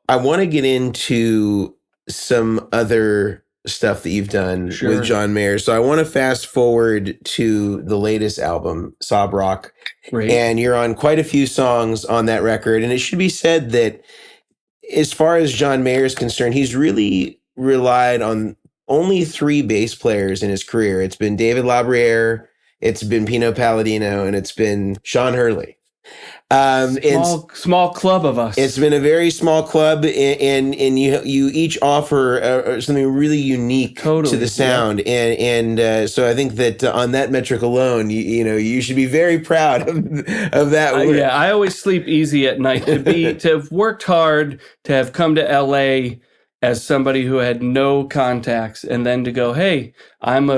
I want to get into some other stuff that you've done with John Mayer. So I want to fast forward to the latest album, Sob Rock. Great. And you're on quite a few songs on that record. And it should be said that as far as John Mayer is concerned, he's really relied on only 3 bass players in his career. It's been David LaBriere, it's been Pino Palladino, and it's been Sean Hurley. Small club of us. It's been a very small club, and you each offer something really unique to the sound, and so I think that on that metric alone, you should be very proud of that. Yeah, I always sleep easy at night to have worked hard, to have come to LA as somebody who had no contacts, and then to go, hey, I'm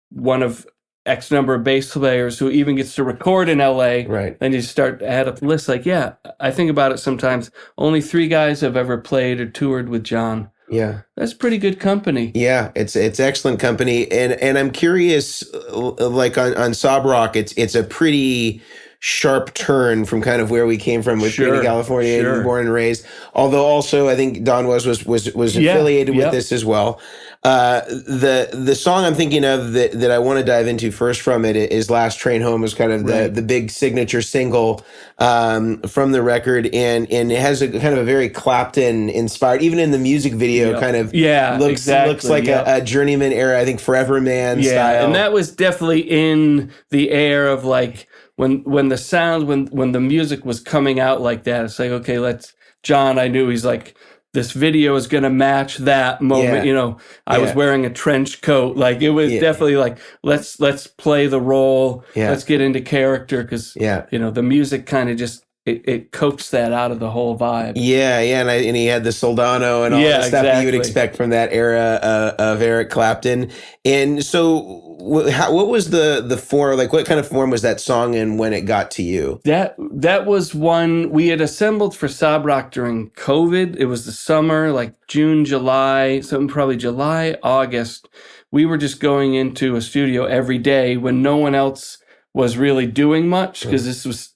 one of X number of bass players who even gets to record in LA. Right. Then you start to add up the list. Like, yeah, I think about it sometimes. Only 3 guys have ever played or toured with John. Yeah. That's pretty good company. Yeah, it's excellent company. And I'm curious, like on Sob Rock, it's a pretty sharp turn from kind of where we came from with being in California and born and raised. Although also I think Don was affiliated with this as well. The song I'm thinking of that I want to dive into first from it is Last Train Home, is kind of the big signature single from the record, and it has a kind of a very Clapton inspired, even in the music video, kind of looks like a Journeyman era, I think Forever Man style. And that was definitely in the air of like when the sound, when the music was coming out like that, it's like, okay, John, I knew he's like, this video is going to match that moment. I was wearing a trench coat. Like it was definitely like, let's play the role. Let's get into character. Cause the music kind of just, it coaxed that out of the whole vibe. And he had the soldano and all the stuff that you would expect from that era of Eric Clapton. And so what was the form, like what kind of form was that song in when it got to you? That was one we had assembled for Sob Rock during COVID. It was the summer, like June, July, probably July, August. We were just going into a studio every day when no one else was really doing much, because this was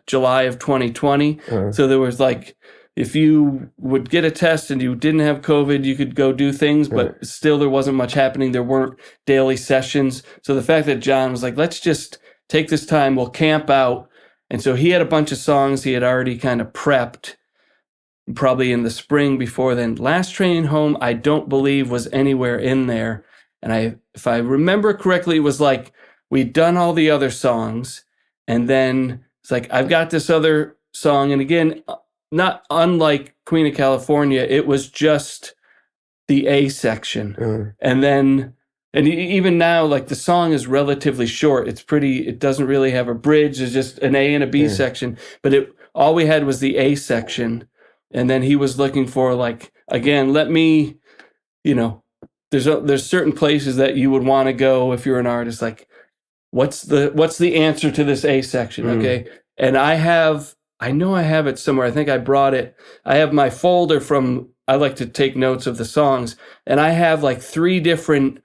July of 2020. So there was like, if you would get a test and you didn't have COVID, you could go do things, but still there wasn't much happening. There weren't daily sessions. So the fact that John was like, let's just take this time, we'll camp out. And so he had a bunch of songs he had already kind of prepped, probably in the spring before then. Last Train Home, I don't believe was anywhere in there. And if I remember correctly, it was like, we'd done all the other songs, and then it's like, I've got this other song. And again, not unlike Queen of California, it was just the A section. And even now, like the song is relatively short. It doesn't really have a bridge. There's just an A and a B section, but all we had was the A section. And then he was looking for like, again, let me, there's certain places that you would want to go if you're an artist, like, what's the answer to this A section? Okay. And I know I have it somewhere. I think I brought it. I have my folder I like to take notes of the songs, and I have like 3 different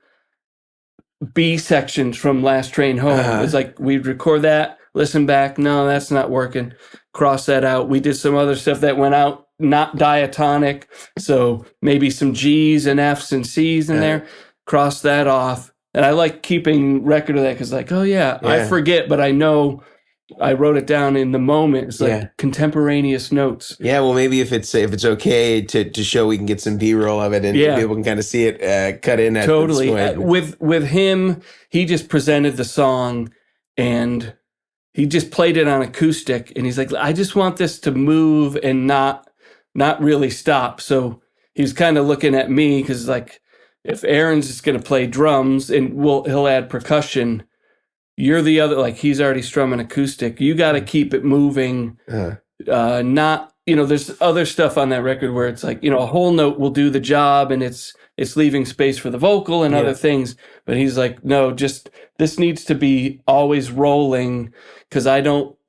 B sections from Last Train Home. It's like, we'd record that, listen back. No, that's not working. Cross that out. We did some other stuff that went out, not diatonic. So maybe some G's and F's and C's in there. Cross that off. And I like keeping record of that because, like, I forget, but I know I wrote it down in the moment. It's like contemporaneous notes. Yeah, well, maybe if it's okay to show, we can get some B-roll of it, and people can kind of see it cut in at totally. This point. With him, he just presented the song, and he just played it on acoustic, and he's like, I just want this to move and not really stop. So he's kind of looking at me because, like, if Aaron's just going to play drums and he'll add percussion, you're the other, like, he's already strumming acoustic. You got to keep it moving. Not, there's other stuff on that record where it's like, a whole note will do the job and it's leaving space for the vocal and other things. But he's like, no, just this needs to be always rolling, because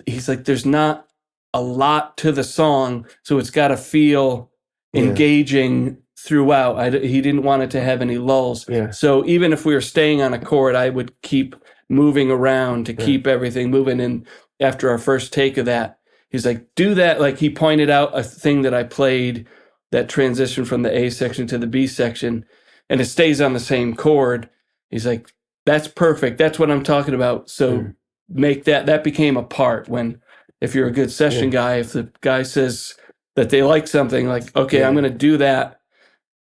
he's like, there's not a lot to the song, so it's got to feel engaging throughout. He didn't want it to have any lulls. So even if we were staying on a chord, I would keep moving around to keep everything moving. And after our first take of that, he's like, do that. Like he pointed out a thing that I played that transition from the A section to the B section, and it stays on the same chord. He's like, that's perfect. That's what I'm talking about. So make that became a part when, if you're a good session guy, if the guy says that they like something, like, okay, I'm going to do that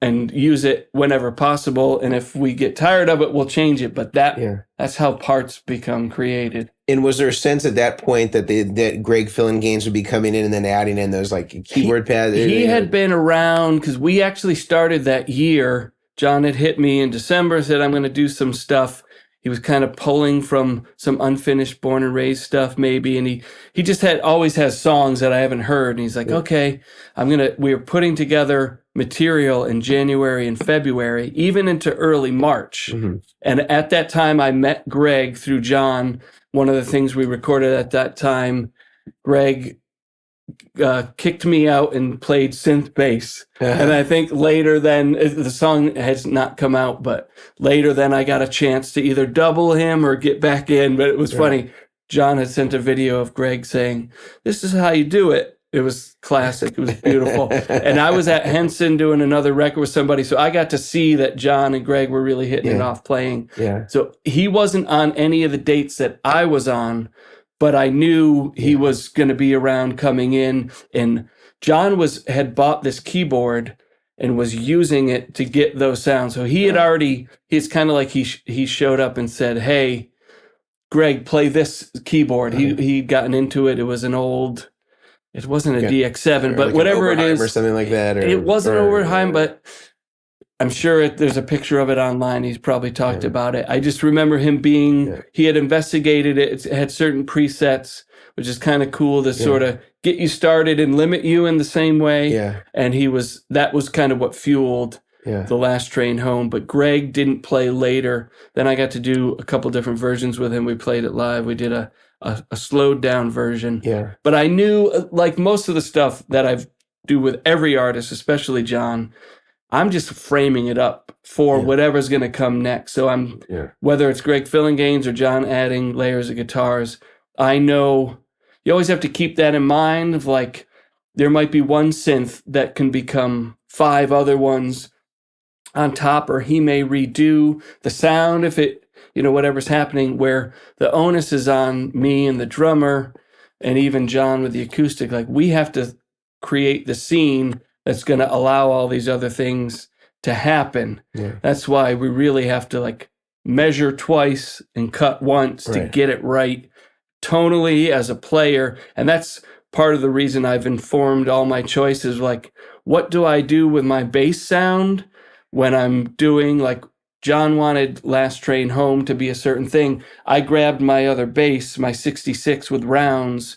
and use it whenever possible. And if we get tired of it, we'll change it. But that's how parts become created. And was there a sense at that point that that Greg Fillinganes would be coming in and then adding in those like keyboard pads? He had been around because we actually started that year. John had hit me in December, said, I'm going to do some stuff. He was kind of pulling from some unfinished Born and Raised stuff maybe. And he just always has songs that I haven't heard. And he's like, okay, we were putting together material in January and February, even into early March. Mm-hmm. And at that time, I met Greg through John. One of the things we recorded at that time, Greg kicked me out and played synth bass. And I think later then, the song has not come out, but later then I got a chance to either double him or get back in. But it was funny. John had sent a video of Greg saying, this is how you do it. It was classic. It was beautiful. And I was at Henson doing another record with somebody. So I got to see that John and Greg were really hitting it off playing. Yeah. So he wasn't on any of the dates that I was on, but I knew he was going to be around coming in. And John had bought this keyboard and was using it to get those sounds. So he had he's kind of like he showed up and said, hey, Greg, play this keyboard. He'd gotten into it. It was it wasn't a DX7, but like whatever it is. Or something like that. It wasn't Oberheim, but I'm sure there's a picture of it online. He's probably talked about it. I just remember him he had investigated it. It had certain presets, which is kind of cool to sort of get you started and limit you in the same way. Yeah. And that was kind of what fueled The Last Train Home. But Greg didn't play later. Then I got to do a couple different versions with him. We played it live. We did a slowed down version. Yeah. But I knew, like most of the stuff that I do with every artist, especially John, I'm just framing it up for whatever's going to come next. So whether it's Greg Fillinganes or John adding layers of guitars, I know you always have to keep that in mind of like, there might be one synth that can become 5 other ones on top, or he may redo the sound if it, whatever's happening, where the onus is on me and the drummer and even John with the acoustic. Like, we have to create the scene that's going to allow all these other things to happen. Yeah. That's why we really have to like measure twice and cut once to get it right tonally as a player. And that's part of the reason I've informed all my choices. Like, what do I do with my bass sound when I'm doing, like, John wanted Last Train Home to be a certain thing. I grabbed my other bass, my 66 with rounds,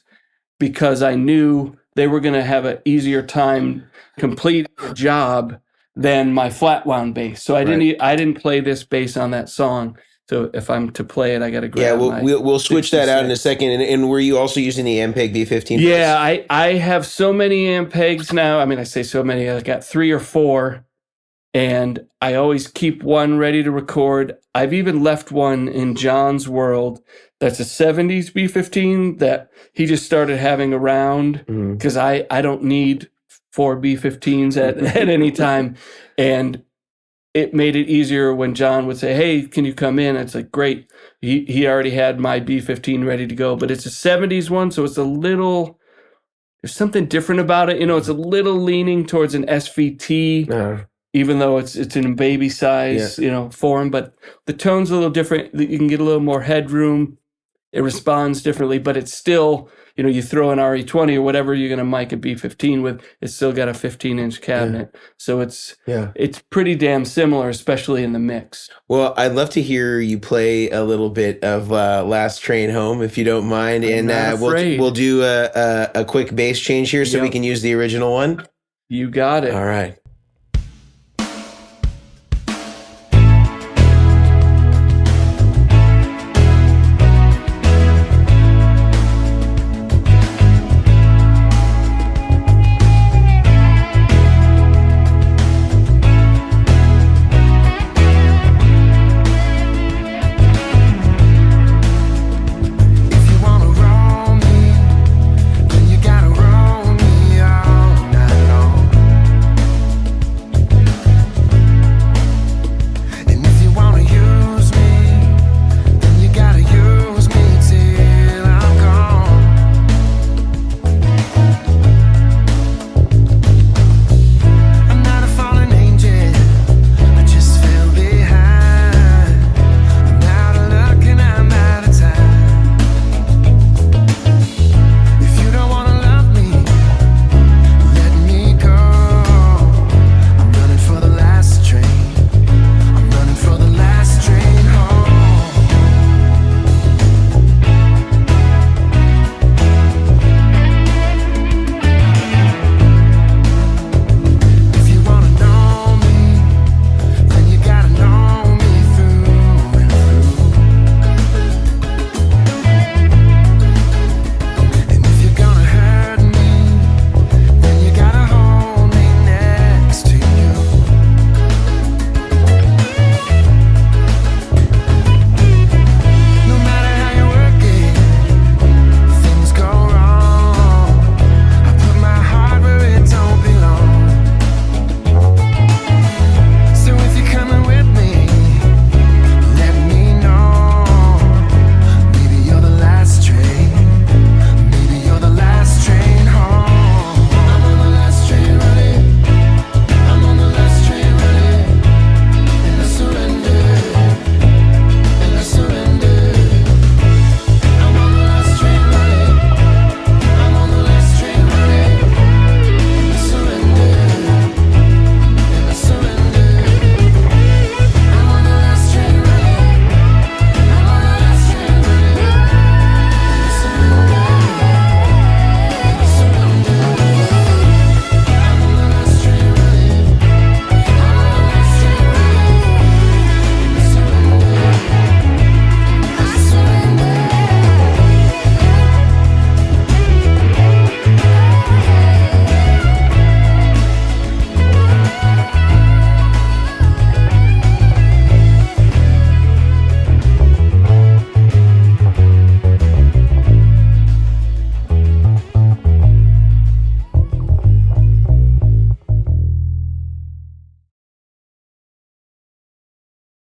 because I knew they were going to have an easier time completing the job than my flat wound bass. So I didn't play this bass on that song. So if I'm to play it, I got to grab we'll switch 66. That out in a second. And were you also using the Ampeg B15? Yeah, I have so many Ampegs now. I mean, I say so many. I got 3 or 4. And I always keep one ready to record. I've even left one in John's world that's a 70s B15 that he just started having around because I don't need 4 B15s at any time. And it made it easier when John would say, hey, can you come in? It's like, great. He already had my B15 ready to go, but it's a 70s one. So it's there's something different about it. It's a little leaning towards an SVT. Even though it's in baby size, form, but the tone's a little different. You can get a little more headroom. It responds differently, but it's still, you throw an RE20 or whatever you're going to mic a B15 with, it's still got a 15-inch cabinet. Yeah. So it's pretty damn similar, especially in the mix. Well, I'd love to hear you play a little bit of Last Train Home, if you don't mind. We'll do a quick bass change here so we can use the original one. You got it. All right.